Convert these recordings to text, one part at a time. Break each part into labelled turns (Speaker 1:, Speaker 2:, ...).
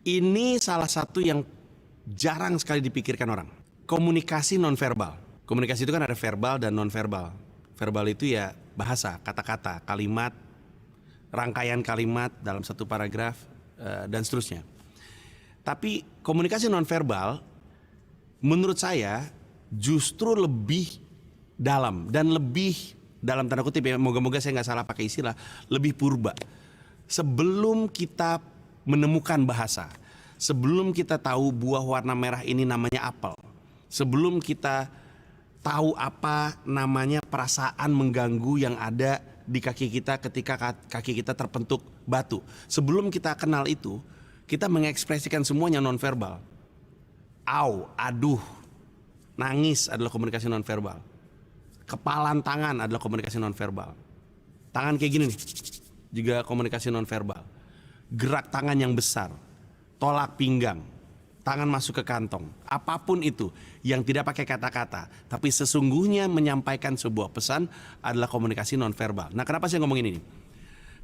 Speaker 1: Ini salah satu yang jarang sekali dipikirkan orang. Komunikasi nonverbal. Komunikasi itu kan ada verbal dan nonverbal. Verbal itu ya bahasa, kata-kata, kalimat, rangkaian kalimat dalam satu paragraf, dan seterusnya. Tapi komunikasi nonverbal menurut saya justru lebih dalam dan lebih dalam tanda kutip ya, moga-moga saya nggak salah pakai istilah, lebih purba. Sebelum kita menemukan bahasa, sebelum kita tahu buah warna merah ini namanya apel, sebelum kita tahu apa namanya perasaan mengganggu yang ada di kaki kita ketika kaki kita terpentuk batu, sebelum kita kenal itu, kita mengekspresikan semuanya nonverbal. Aduh, nangis adalah komunikasi nonverbal. Kepalan tangan adalah komunikasi nonverbal. Tangan kayak gini nih, juga komunikasi nonverbal. Gerak tangan yang besar, tolak pinggang, tangan masuk ke kantong, apapun itu yang tidak pakai kata-kata, tapi sesungguhnya menyampaikan sebuah pesan adalah komunikasi nonverbal. Nah, kenapa saya ngomongin ini?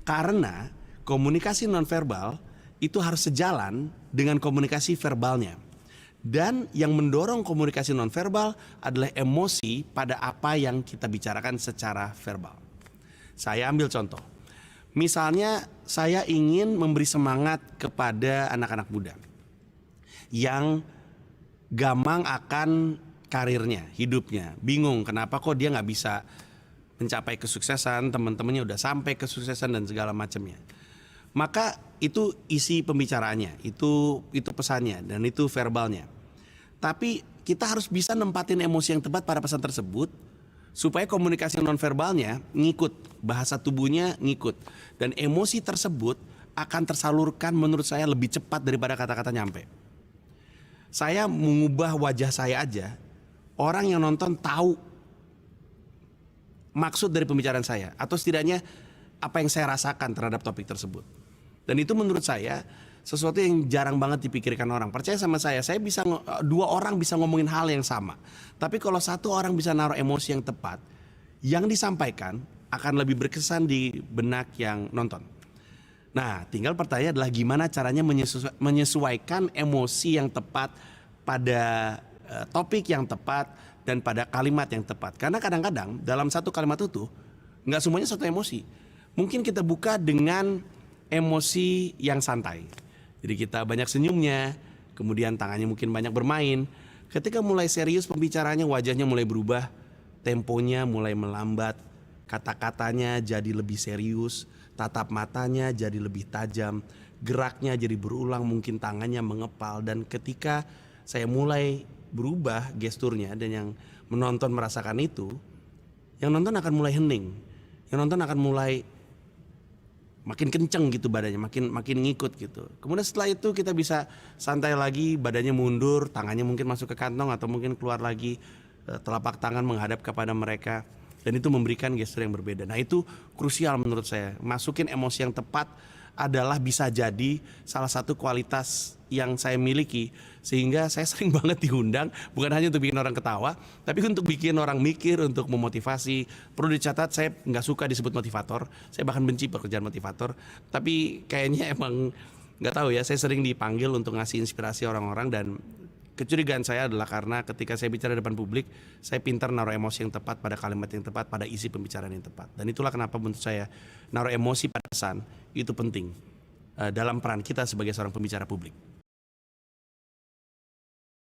Speaker 1: Karena komunikasi nonverbal itu harus sejalan dengan komunikasi verbalnya. Dan yang mendorong komunikasi nonverbal adalah emosi pada apa yang kita bicarakan secara verbal. Saya ambil contoh. Misalnya saya ingin memberi semangat kepada anak-anak muda yang gamang akan karirnya, hidupnya, bingung kenapa kok dia nggak bisa mencapai kesuksesan, teman-temannya udah sampai kesuksesan dan segala macamnya. Maka itu isi pembicaraannya, itu pesannya dan itu verbalnya. Tapi kita harus bisa nempatin emosi yang tepat pada pesan tersebut supaya komunikasi nonverbalnya ngikut, bahasa tubuhnya ngikut, dan emosi tersebut akan tersalurkan menurut saya lebih cepat daripada kata-kata nyampe. Saya mengubah wajah saya aja, orang yang nonton tahu maksud dari pembicaraan saya, atau setidaknya apa yang saya rasakan terhadap topik tersebut. Dan itu menurut saya sesuatu yang jarang banget dipikirkan orang. Percaya sama saya bisa dua orang bisa ngomongin hal yang sama. Tapi kalau satu orang bisa naruh emosi yang tepat, yang disampaikan akan lebih berkesan di benak yang nonton. Nah, tinggal pertanyaan adalah gimana caranya menyesuaikan emosi yang tepat pada topik yang tepat dan pada kalimat yang tepat. Karena kadang-kadang dalam satu kalimat itu nggak semuanya satu emosi. Mungkin kita buka dengan emosi yang santai. Jadi kita banyak senyumnya, kemudian tangannya mungkin banyak bermain. Ketika mulai serius pembicaranya, wajahnya mulai berubah, temponya mulai melambat, kata-katanya jadi lebih serius, tatap matanya jadi lebih tajam, geraknya jadi berulang, mungkin tangannya mengepal. Dan ketika saya mulai berubah gesturnya dan yang menonton merasakan itu, yang nonton akan mulai hening, yang nonton akan mulai makin kenceng gitu badannya, makin ngikut gitu. Kemudian setelah itu kita bisa santai lagi, badannya mundur, tangannya mungkin masuk ke kantong atau mungkin keluar lagi, telapak tangan menghadap kepada mereka, dan itu memberikan gestur yang berbeda. Nah, itu krusial menurut saya. Masukin emosi yang tepat adalah bisa jadi salah satu kualitas yang saya miliki, sehingga saya sering banget diundang, bukan hanya untuk bikin orang ketawa, tapi untuk bikin orang mikir, untuk memotivasi. Perlu dicatat, saya nggak suka disebut motivator, saya bahkan benci pekerjaan motivator, tapi kayaknya emang nggak tahu ya, saya sering dipanggil untuk ngasih inspirasi orang-orang. Dan kecurigaan saya adalah karena ketika saya bicara di depan publik, saya pintar naruh emosi yang tepat pada kalimat yang tepat, pada isi pembicaraan yang tepat. Dan itulah kenapa menurut saya naruh emosi pada pesan itu penting dalam peran kita sebagai seorang pembicara publik.